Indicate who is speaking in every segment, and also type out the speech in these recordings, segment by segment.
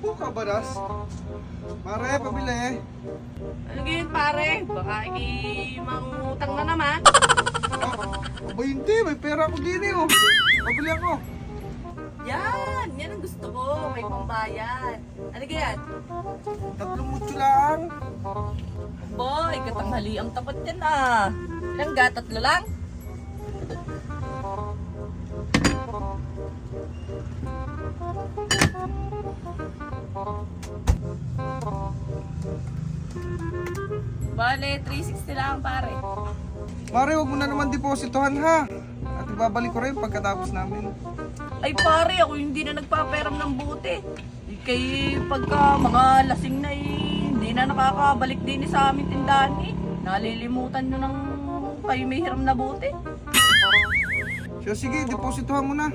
Speaker 1: Buka baras. Pare, pabili.
Speaker 2: Ano ganyan pare? Baka mangutang na naman.
Speaker 1: Aba hindi, may pera ko din eh. Oh. Pabili ako.
Speaker 2: Yan ang gusto ko. May pambayad. Ano ganyan?
Speaker 1: 3 mutyo lang.
Speaker 2: Boy, katanghali ang tapat yan ah. Ilang ga? 3 lang? Bale, 360 lang pare.
Speaker 1: Pare, huwag mo na naman depositohan ha. At ibabalik ko rin pagkatapos namin.
Speaker 2: Ay pare, ako hindi na nagpaperam ng buti. Kay pagka mga lasing na hindi na nakakabalik din sa aming tindahan eh. Nalilimutan nyo ng kayo may hiram na buti.
Speaker 1: So sige, depositohan mo na.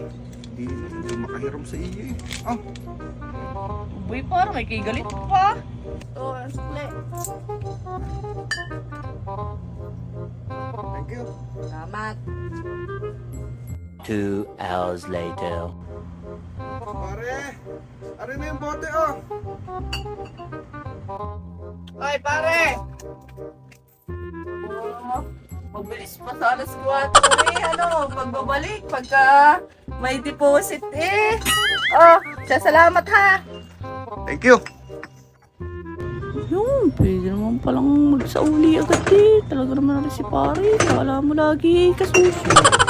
Speaker 1: Hindi makahiram sa iyo eh. Oh,
Speaker 2: Uy, parang may kigalit pa. Oo, ang sukli.
Speaker 1: thank you.
Speaker 2: Salamat.
Speaker 3: 2 hours later.
Speaker 1: Pare, arin na yung bote oh.
Speaker 2: Ay, pare! Oh, mabilis pa sa alas 4 eh. Pagbabalik, pagka may deposit eh. Oh, salamat ha.
Speaker 1: Thank you.
Speaker 2: Yun, pwede naman palang magsauli agad eh. Talaga naman rin si pare. Kala mo lagi kasuso.